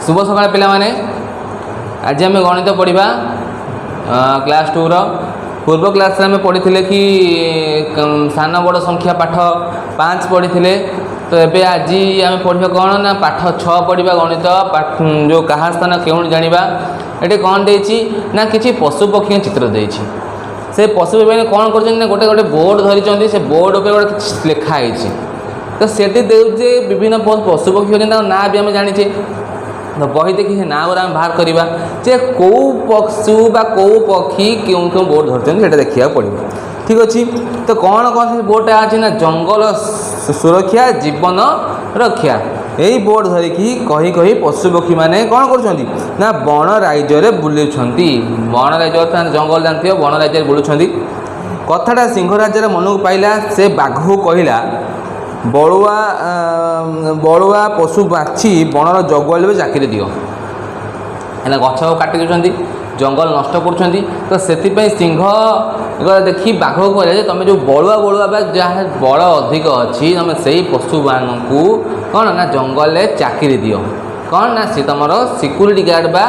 शुभ सकाळ पिलामाने आज आम गणित पढ़ा क्लास 2 पूर्व क्लास आम पढ़ी कि सान बड़ संख्या पाठ 5 पढ़ी तो ये आज आम पढ़ा कौन ना पाठ 6 पढ़ा गणित जो क्या स्थान क्यों जाना ये कौन देती ना कि पशुपक्षी चित्र देती से पशु मैंने कौन कर गोटे गोटे बोर्ड धरी से बोर्ड पर गोटे लिखाई तो सेठी देजे विभिन्न पशुपक्षी ना भी आम जाने तो बही देखी से ना गुरा बाहर करवा जे कौ पशु बा कौ पक्षी क्यों क्यों बोर्ड धरते देखा पड़ो ठीक अच्छे तो कौन कौन से बोर्डटा अच्छे ना जंगल सुरक्षा जीवन रक्षा यही बोर्ड धरिकी कही कही पशुपक्षी मैंने कौन कर वन राज्य बुलूंट वन राज्य जंगल जानते वन राज्य बुलूंट कथाटा सिंहराजार मन को पाइला से बाघ को कहला बड़ुआ बड़ुआ पशु बाछी बनर जगुआल चाकरी दियो है गछ काटी देते जंगल नष्ट कर तो से सिंह देखी बाघ को कहले तुम जो बड़ुआ बड़ुआ जहाँ बल अधिक अच्छी तुम से पशु मानू कौन ना जंगल में चाकरी दियो कौन ना सी तुम सिक्यूरीटी गार्ड बा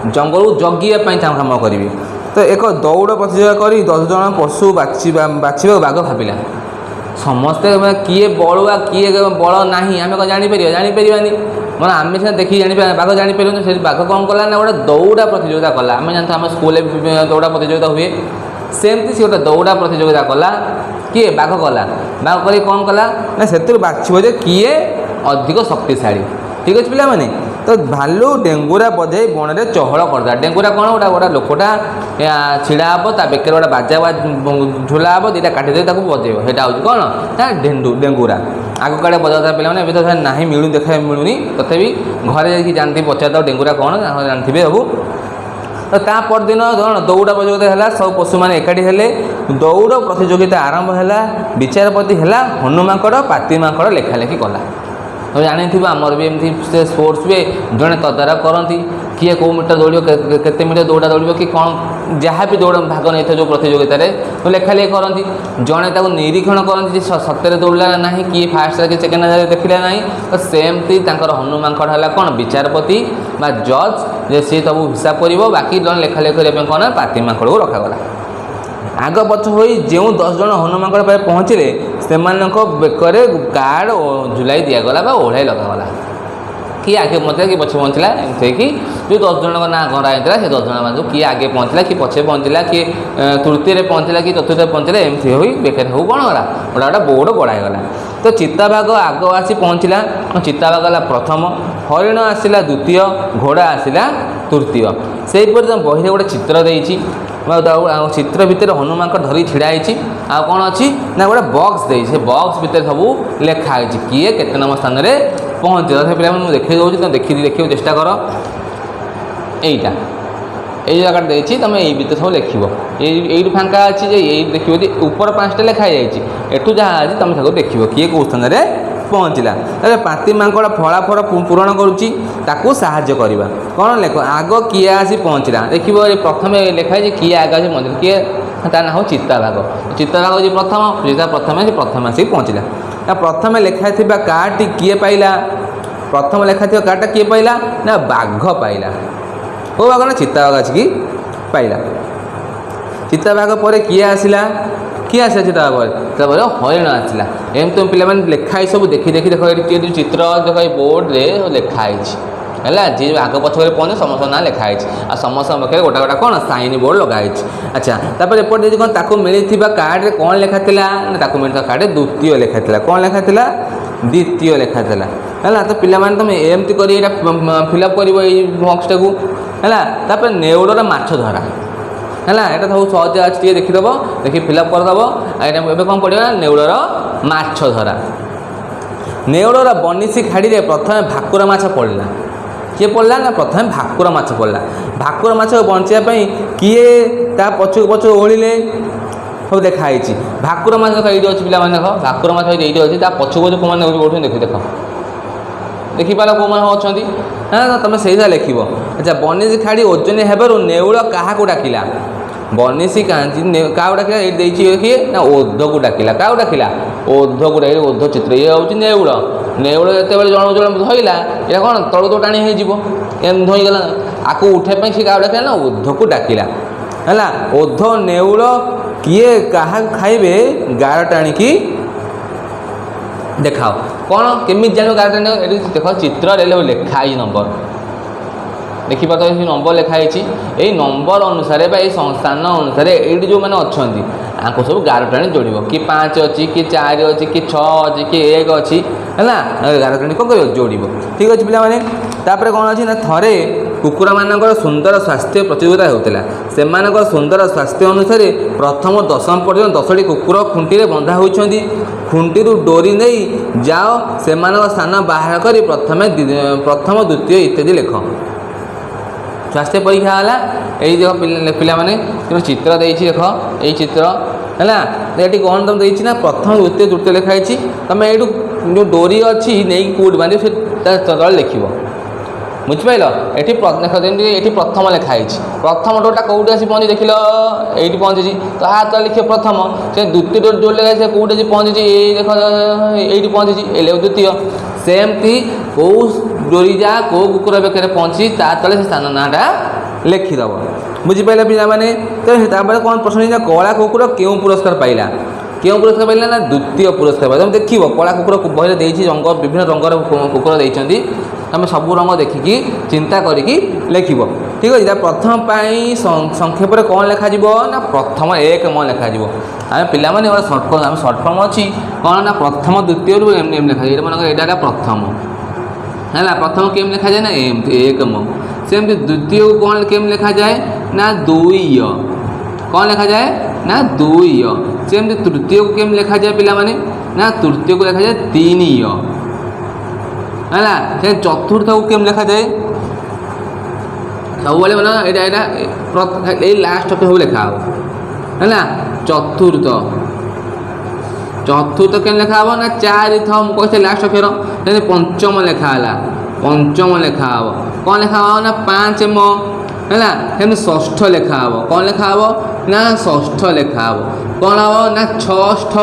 जंगल को जगियापाई काम करेंगे तो एक दौड़ प्रतियोगिता कर 10 जन पशु बाछा बाघ भाविला समस्ते किए बड़ुआ किए बड़ ना आम कौन जापर मैं आम सीना देखिए जापर बाघ जापर से बाघ कौन कला ना गोटे दौड़ा प्रतियोगिता कला आम जानते आम स्कूल दौड़ा प्रतियोगिता हुए सेमती सी गोटे दौड़ा प्रतियोगिता कला किए बाघ कला बाघ कर कौन कला ना से बाछे किए अधिक शक्तिशाली ठीक अच्छे पिला माने तो भालू डेंगुरा बजे बन में चहल करदा डेंगुरा कौन गोटा गोटा लोकटा छिड़ा हे ता बेकर गोटे बाजा झुला हे दुटा काटिदे बजेब से कौन ना डेंगुरा आग काड़े बजाता पे तो ना मिलू देखा मिलूनी तथापि घरे जाकि जानते पचार डेंगुरा कौन जानते सब तो ता परदिन दौड़ प्रतियोगिता है सब पशु मैंने एकाठी हेले दौड़ प्रतियोगिता आरंभ है विचारपति है हनुमाकड़ पाती माकड़ लेखालेखि कला तो जानी आमर भी एमती स्पोर्ट्स भी जड़े तदारख करती किए कौ मीटर दौड़ के मीटर दौड़ा दौड़ कि कौन जहाँ भी दौड़ भाग नहीं था जो प्रतियोगिता तो लेखालेखि करती जड़े निरीक्षण करती सत्य दौड़ा ना किए फास्ट कि सेकेंड देखला ना तो सेमती हनुमाकड़ है कौन विचारपति बा जज जे सी सब हिसाब कर बाकी जन लेखालेखि करने कौन पाती माकड़ को रखागला आग पछ हो जो 10 जन हनुमाकड़ पाए पहुँचले से बेकर कार्ड झुलाई दिगला ओढ़ाई लगागला किए आगे पहुँचला कि पछे पहुँचला एमती कि जो 10 जन ना गणा होता से 10 जन किए आगे पहुँचला कि पछे पहुँचला किए तृतीय पहुँचला कि चतुर्थ पहुँचला एमती हो बेकार हो कौन गला गोटा गोटा बोर्ड बढ़ाईगला तो चिताबाघ आग आसी पहुँचला चिताबाघ गला प्रथम हरिण आसला द्वितीय घोड़ा आसला तृतीय से बही गोटे चित्र देती चित्र भितर हनुमाकड़ धरी छिड़ाई आ कौन अच्छी ना गोटे बॉक्स दे बॉक्स भितर सब लिखाई किए केते नंबर स्थान में पहुँचे तथा पे मुझे देखी दूसरी तुम देखिए चेष्टा कर यहीटा यही जगह देखिए तुम यही भितर सब लिख यही फांका अच्छी यही देखिए ऊपर 5टा लिखाई जाइए जहाँ अच्छी तुम सब देख किए कौ स्थान में पहुँचला पाती माकड़ फलाफल पूरण करुच्ची साहाय्य करवा कौन लेख आग किए आसी पहुँचला देखिए प्रथम लिखाई किए आग आसी पहुँचला किए तार ना हो चिताबाघ चिताबाघ जी प्रथम प्रथम आसिक पहुँचला प्रथम लिखाई कार्डटी किए पाइला प्रथम लिखाई कार्डटा किए पाइला ना बाघ पाइला कौ बाघ ना चिताबाघ आसिक पाइला चिताबाघ पर किए आसला किए आसा चिताबाघ हरिण आसला एम तुम पे लिखाई सब देखी देखी देख चित्र देख बोर्ड रे लिखाई है जी आग पछे पहुँचे समस्त ना लिखाई आ समस्त पाखे गोटा गोटा कौन साइन बोर्ड लगाई अच्छा तापर एपटे देखिए कौन ताको मिली कार्ड कौन लिखाई ना मिलता कार्ड द्वितीय लिखाई कौन लिखाई द्वितीय लिखाई है तो पे तुम एमती कर फिलअप कर बक्सटा को है नेउलर माछ धरा है यहाँ सब सहज अच्छे देखीदेव देखिए फिलअप करदेव ये कौन पड़ा नेउलर माछ धरा नेउलर बनिशी खाड़ी प्रथम भाकुर माछ पड़ला किए पड़ला ना प्रथम भाकुर माछ पड़ला भाकुर माछ बचाई किए ता पछक पछ ओढ़िले सब देखाई भाकुर माछ देख ये अच्छी पे देख भाकुर माछ ये अच्छी पछक पछ कौन ओढ़ देख देख देखिपार कौ मैंने अच्छा हाँ तुम से लिख अच्छा बनिशी खाड़ी ओजन हेबार नेउल क्या डाकिला बनिशी क्या डाकिला ये देखिए ना ओध को डाकिला क्या डाकिला ओध को डाक ओध चित्र ये हूँ नेउल ନେଉଳ ଯେତେବେଳେ ଜଣକୁ ଜଣ ଧଇଲା ଏଇଟା କ'ଣ ତଳକୁ ଟାଣି ହେଇଯିବ, ଏମିତି ଧୋଇଗଲା। ଆକୁ ଉଠାଇବା ପାଇଁ ସେ କାହାକୁ ଡାକିଲା ନା ଓଧକୁ ଡାକିଲା ହେଲା। ଓଧ ନେଉଳ କିଏ କାହାକୁ ଖାଇବେ ଗାର ଟାଣିକି ଦେଖାଅ। କ'ଣ କେମିତି ଜାଣିବ ଗାର ଟାଣିବ? ଏଠି ଦେଖ ଚିତ୍ରରେ ଲେଖା ହେଇଛି ନମ୍ବର, ଦେଖିପାରୁଥିବ ସେ ନମ୍ବର ଲେଖା ହେଇଛି। ଏଇ ନମ୍ବର ଅନୁସାରେ ବା ଏଇ ସ୍ଥାନ ଅନୁସାରେ ଏଇଠି ଯେଉଁମାନେ ଅଛନ୍ତି ଆଙ୍କୁ ସବୁ ଗାର ଟାଣି ଯୋଡ଼ିବ। କି 5 ଅଛି, କି 4 ଅଛି, କି 6 ଅଛି, କି 1 ଅଛି ହେଲା। ଗାର ଟାଣି କ'ଣ କରିବ? ଯୋଡ଼ିବ। ଠିକ୍ ଅଛି ପିଲାମାନେ। ତାପରେ କ'ଣ ଅଛି ନା ଥରେ କୁକୁରମାନଙ୍କର ସୁନ୍ଦର ସ୍ୱାସ୍ଥ୍ୟ ପ୍ରତିଯୋଗିତା ହେଉଥିଲା। ସେମାନଙ୍କର ସୁନ୍ଦର ସ୍ୱାସ୍ଥ୍ୟ ଅନୁସାରେ ପ୍ରଥମ ଦଶମ ପର୍ଯ୍ୟନ୍ତ 10ଟି କୁକୁର ଖୁଣ୍ଟିରେ ବନ୍ଧା ହୋଇଛନ୍ତି। ଖୁଣ୍ଟିରୁ ଡୋରି ନେଇ ଯାଅ, ସେମାନଙ୍କ ସ୍ଥାନ ବାହାର କରି ପ୍ରଥମ ଦ୍ୱିତୀୟ ଇତ୍ୟାଦି ଲେଖ। ସ୍ୱାସ୍ଥ୍ୟ ପରୀକ୍ଷା ହେଲା। ଏଇ ଦେଖ ପିଲାମାନେ ଚିତ୍ର ଦେଇଛି, ଦେଖ ଏଇ ଚିତ୍ର ହେଲା। ଏଠି କ'ଣ ତୁମେ ଦେଇଛି ନା ପ୍ରଥମ ଦ୍ୱିତୀୟ ତୃତୀୟ ଲେଖା ହେଇଛି। ତୁମେ ଏଇଠୁ ଯେଉଁ ଡୋରି ଅଛି ନେଇକି କେଉଁଠି ବାନ୍ଧିବ ସେ ତଳେ ଲେଖିବ, ବୁଝିପାରିଲ। ଏଠି ଦେଖ ଯେମିତି ଏଠି ପ୍ରଥମ ଲେଖା ହେଇଛି, ପ୍ରଥମ ଡୋରଟା କେଉଁଠି ଆସି ପହଞ୍ଚି ଦେଖିଲ? ଏଇଠି ପହଞ୍ଚିଛି, ତ ତଳେ ଲେଖିବ ପ୍ରଥମ। ସେ ଦ୍ୱିତୀୟ ଡୋର ଯେଉଁ ଲେଖା ସେ କେଉଁଠି ଆସି ପହଞ୍ଚିଛି? ଏଇ ଦେଖ ଏଇଠି ପହଞ୍ଚିଛି, ଏଇ ଦ୍ୱିତୀୟ। ସେମିତି କେଉଁ ଡୋରି ଯା କେଉଁ କୁକୁର ବେକରେ ପହଞ୍ଚି ତା ତଳେ ସେ ସ୍ଥାନ ନାଁଟା ଲେଖିଦେବ, ବୁଝିପାରିଲ ପିଲାମାନେ। ତ ତାପରେ କ'ଣ ପ୍ରଶ୍ନ ହେଇଛି ନା କଳା କୁକୁର କେଉଁ ପୁରସ୍କାର ପାଇଲା? କେଉଁ ପୁରସ୍କାର ପାଇଲା ନା ଦ୍ୱିତୀୟ ପୁରସ୍କାର ପାଇଲା। ତୁମେ ଦେଖିବ କଳା କୁକୁର ବହିରେ ଦେଇଛି, ରଙ୍ଗ ବିଭିନ୍ନ ରଙ୍ଗର କୁକୁର ଦେଇଛନ୍ତି। ତୁମେ ସବୁ ରଙ୍ଗ ଦେଖିକି ଚିନ୍ତା କରିକି ଲେଖିବ, ଠିକ୍ ଅଛି। ତା ପ୍ରଥମ ପାଇଁ ସଂକ୍ଷେପରେ କ'ଣ ଲେଖାଯିବ ନା ପ୍ରଥମ 1 ମ ଲେଖାଯିବ। ଆମେ ପିଲାମାନେ ଆମେ ସର୍ଟ ଫର୍ମ ଅଛି କ'ଣ ନା ପ୍ରଥମ ଦ୍ୱିତୀୟରୁ ଏମିତି ଲେଖାଯିବ। ଏଇଟା ମନେକର ଏଇଟା ହେଲା ପ୍ରଥମ ହେଲା। ପ୍ରଥମ କେମିତି ଲେଖାଯାଏ ନା ଏମିତି 1 ମ। ସେମିତି ଦ୍ୱିତୀୟକୁ କ'ଣ କେମିତି ଲେଖାଯାଏ ନା 2 କ'ଣ ଲେଖାଯାଏ ନା 2। ସେମିତି ତୃତୀୟକୁ କେମିତି ଲେଖାଯାଏ ପିଲାମାନେ ନା ତୃତୀୟକୁ ଲେଖାଯାଏ 3 ହେଲା। ସେ ଚତୁର୍ଥକୁ କେମିତି ଲେଖାଯାଏ? ସବୁବେଳେ ମାନେ ଏଇଟା ଏଇ ଲାଷ୍ଟ ଅକ୍ଷର ସବୁ ଲେଖା ହେବ ହେଲା। ଚତୁର୍ଥ କେମିତି ଲେଖା ହେବ ନା 4 ମୁଁ କହିଥିଲି ଲାଷ୍ଟ ଅକ୍ଷର। ସେମିତି ପଞ୍ଚମ ଲେଖା ହେଲା, ପଞ୍ଚମ ଲେଖା ହେବ। କ'ଣ ଲେଖା ହେବ ନା 5 ମ ହେଲା। ସେମିତି ଷଷ୍ଠ ଲେଖା ହେବ, କ'ଣ ଲେଖା ହେବ ନା ଷଷ୍ଠ ଲେଖା ହେବ। କ'ଣ ହେବ ନା ଷଷ୍ଠ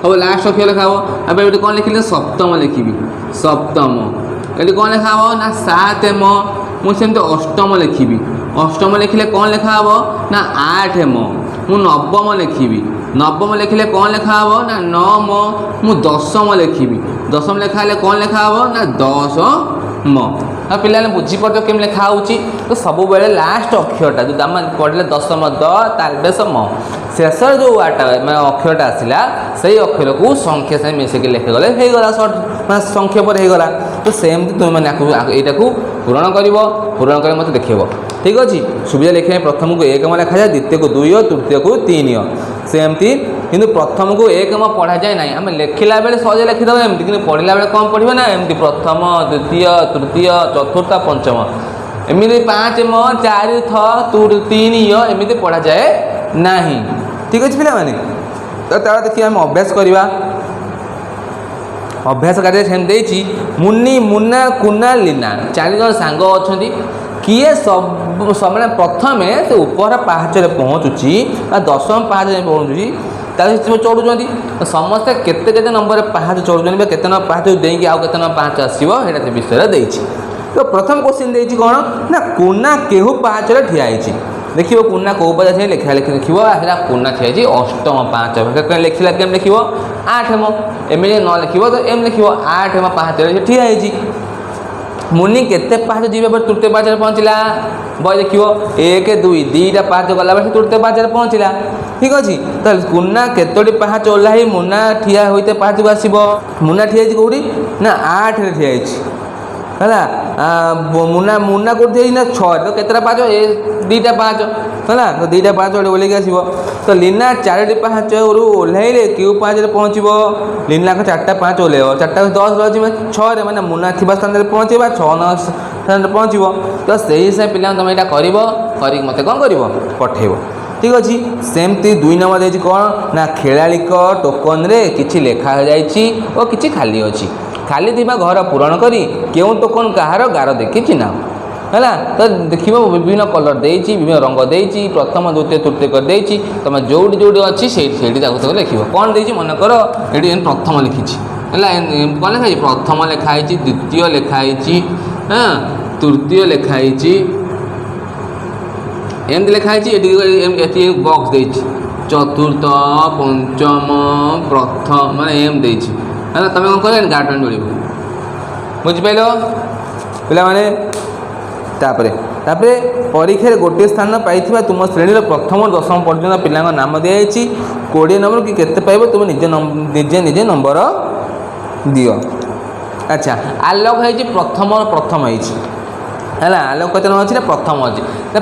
ସବୁ ଲାଷ୍ଟ ଅକ୍ଷର ଲେଖା ହେବ। ଏବେ ଏଠି କ'ଣ ଲେଖିଲେ ସପ୍ତମ ଲେଖିବି, ସପ୍ତମ। ଏଠି କ'ଣ ଲେଖା ହେବ ନା 7 ମ। ମୁଁ ସେମିତି ଅଷ୍ଟମ ଲେଖିବି, ଅଷ୍ଟମ ଲେଖିଲେ କ'ଣ ଲେଖା ହେବ ନା 8 ମ। ମୁଁ ନବମ ଲେଖିବି, ନବମ ଲେଖିଲେ କ'ଣ ଲେଖା ହେବ ନା 9 ମ। ମୁଁ ଦଶମ ଲେଖିବି, ଦଶମ ଲେଖା ହେଲେ କ'ଣ ଲେଖା ହେବ ନା 10 ମ। ଆଉ ପିଲାମାନେ ବୁଝିପାରୁଛ କେମିତି ଲେଖା ହେଉଛି? ତ ସବୁବେଳେ ଲାଷ୍ଟ ଅକ୍ଷରଟା ଯେଉଁ ଆମେ ପଢ଼ିଲେ ଦଶମ ଦ ତାଲବେଶ ମ, ଶେଷରେ ଯେଉଁ ମାନେ ଅକ୍ଷରଟା ଆସିଲା ସେଇ ଅକ୍ଷରକୁ ସଂଖ୍ୟା ସାଙ୍ଗେ ମିଶିକି ଲେଖିଗଲେ ହେଇଗଲା, ସର୍ଟ ମାନେ ସଂକ୍ଷେପରେ ହେଇଗଲା। ତ ସେମିତି ତୁମେମାନେ ଏଇଟାକୁ ପୂରଣ କରିବ, ପୂରଣ କରି ମୋତେ ଦେଖେଇବ, ଠିକ୍ ଅଛି। ସୁବିଧା ଲେଖିବା ପାଇଁ ପ୍ରଥମକୁ 1 ମ ଲେଖାଯାଏ, ଦ୍ୱିତୀୟକୁ 2, ତୃତୀୟକୁ 3। ସେମିତି କିନ୍ତୁ ପ୍ରଥମକୁ 1 ମ ପଢ଼ାଯାଏ ନାହିଁ। ଆମେ ଲେଖିଲା ବେଳେ ସହଜ ଲେଖିଦେବା ଏମିତି, କିନ୍ତୁ ପଢ଼ିଲା ବେଳେ କ'ଣ ପଢ଼ିବା ନା ଏମିତି ପ୍ରଥମ, ଦ୍ୱିତୀୟ, ତୃତୀୟ, ଚତୁର୍ଥ, ପଞ୍ଚମ ଏମିତି 5 ମ 4 ଥ 3 ଏମିତି ପଢ଼ାଯାଏ ନାହିଁ, ଠିକ୍ ଅଛି ପିଲାମାନେ। ତ ତାର ଦେଖିବା ଆମେ ଅଭ୍ୟାସ କରିବା। ଅଭ୍ୟାସ କାର୍ଯ୍ୟ ସେମିତି ଦେଇଛି। ମୁନି, ମୁନା, କୁନା, ଲିନା 4 ଜଣ ସାଙ୍ଗ ଅଛନ୍ତି। କିଏ ମାନେ ପ୍ରଥମେ ସେ ଉପର ପାହାଚରେ ପହଞ୍ଚୁଛି ବା ଦଶମ ପାହାଚରେ ପହଞ୍ଚୁଛି ତାହେଲେ ସେ ଚଢ଼ୁଛନ୍ତି। ସମସ୍ତେ କେତେ କେତେ ନମ୍ବରରେ ପାହାଚ ଚଢ଼ୁଛନ୍ତି ବା କେତେ ନମ୍ବର ପାହାଚ ଦେଇକି ଆଉ କେତେ ନମ୍ବର ପାହାଚ ଆସିବ ସେଇଟା ସେ ବିଷୟରେ ଦେଇଛି। ତ ପ୍ରଥମ କ୍ୱେଶ୍ଚିନ୍ ଦେଇଛି କ'ଣ ନା କୁନା କେଉଁ ପାହାଚରେ ଠିଆ ହେଇଛି? ଦେଖିବ କୁନା କେଉଁ ପାହାଚ ଲେଖା ଦେଖିବ ସେଇଟା କୁନା ଠିଆ ହେଇଛି ଅଷ୍ଟମ ପାହାଚ। ଲେଖିଲା କେମିତି ଲେଖିବ 8 ମ। ଏମିତି ନ ଲେଖିବ ତ ଏମିତି ଲେଖିବ 8 ମ ପାହାଚରେ ସେ ଠିଆ ହେଇଛି। ମୁନି କେତେ ପାହାଚ ଯିବା ପରେ ତୃତୀୟ ପାହାଚରେ ପହଞ୍ଚିଲା? ବହି ଦେଖିବ 1 2 2ଟା ପାହାଚ ଗଲାବେଳେ ସେ ତୃତୀୟ ପାହାଚରେ ପହଞ୍ଚିଲା, ଠିକ୍ ଅଛି। ତାହେଲେ କୁନା କେତୋଟି ପାହାଚ ଓହ୍ଲାଇ ମୁନା ଠିଆ ହୋଇତେ ପାହାଚକୁ ଆସିବ? ମୁନା ଠିଆ ହେଇଛି କେଉଁଠି ନା 8ରେ ଠିଆ ହେଇଛି ହେଲା। ମୁନା କେଉଁଠି ଠିଆ ହେଇଛି ନା 6। ତ କେତେଟା ପାହାଚ? 2ଟା ପାହାଚ ହେଲା। ତ 2ଟା ପାହାଚ ଓହ୍ଲେଇକି ଆସିବ। ତ ଲିନା 4ଟି ପାହାଚରୁ ଓହ୍ଲାଇଲେ କେଉଁ ପାହାଚରେ ପହଞ୍ଚିବ? ଲିନାଙ୍କ 4ଟା ପାହାଚ ଓହ୍ଲାଇବ, 4ଟା 10 ଅଛି 6ରେ, ମାନେ ମୁନା ଥିବା ସ୍ଥାନରେ ପହଞ୍ଚିବ, 6 ସ୍ଥାନରେ ପହଞ୍ଚିବ। ତ ସେଇ ହିସାବରେ ପିଲାମାନେ ତୁମେ ଏଇଟା କରିବ, କରିକି ମୋତେ କ'ଣ କରିବ ପଠାଇବ, ଠିକ୍ ଅଛି। ସେମିତି 2 ନମ୍ବର ଦେଇଛି କ'ଣ ନା ଖେଳାଳିଙ୍କ ଟୋକନରେ କିଛି ଲେଖାଯାଇଛି ଓ କିଛି ଖାଲି ଅଛି। ଖାଲି ଥିବା ଘର ପୂରଣ କରି କେଉଁ ଟୋକନ କାହାର ଗାର ଦେଖି ଚିହ୍ନାଅ ହେଲା। ତ ଦେଖିବ ବିଭିନ୍ନ କଲର୍ ଦେଇଛି, ବିଭିନ୍ନ ରଙ୍ଗ ଦେଇଛି, ପ୍ରଥମ, ଦ୍ୱିତୀୟ, ତୃତୀୟ କରି ଦେଇଛି। ତୁମେ ଯେଉଁଠି ଯେଉଁଠି ଅଛି ସେଇଠି ତାକୁ ଲେଖିବ। କ'ଣ ଦେଇଛି ମନେକର ଏଠି ପ୍ରଥମ ଲେଖିଛି कौन लिखाई प्रथम लिखाई द्वितीय लिखाई हाँ तृतीय लिखाई एमती लिखाई बॉक्स दे चतुर्थ पंचम प्रथम माने एम दे तुम कौन कह गार्डन मिल बुझिपाल पे तापरे परीक्षा गोटे स्थान पाई तुम श्रेणी प्रथम दशम पर्यटन पिला नाम दिखाई 20 नंबर कि केते पाइब तुम निजे निजे नंबर दियो। अच्छा आलोक है प्रथम प्रथम है आलोक कत नंबर अच्छी प्रथम अच्छी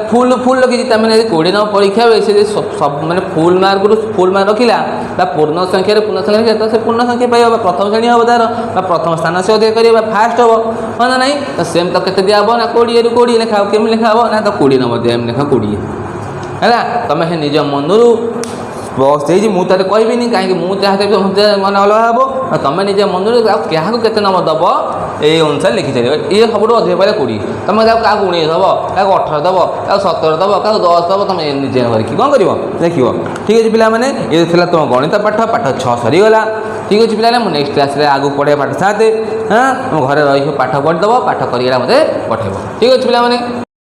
फुल फुल लगी 20 नंबर परीक्षा से सब मैंने फुल मार्क रखिला पूर्ण संख्यार तो से पूर्ण संख्या पाइब प्रथम श्रेणी हम तार प्रथम स्थान से अधिक कर फास्ट हम हाँ ना नहीं तो सेम तो के दिया ना 20 ରୁ 20 लिखा केम लिखा ना तो 20 नंबर दिया लिखा 20 है तुम निज मनरू बस देजी मुझे कहबी कहीं मुझे मन अलग हे तुम निजे मन क्या केते नंबर दब ये अनुसार लिखि चल ये सब अधिक पारे 20 तुम क्या 19 दब क्या 18 दब क्या 17 दब क्या 10 दब तुम निजे करके कौन कर देख ठीक अच्छे पाने ये तुम गणित पाठ 6 सरीगला ठीक अच्छे पाने मुझे नेक्स्ट क्लास आगू पढ़े पाठ 7 हाँ तुम घर रही पाठ पढ़ीदेव पाठ कर मत पठेब ठीक अच्छे पाने।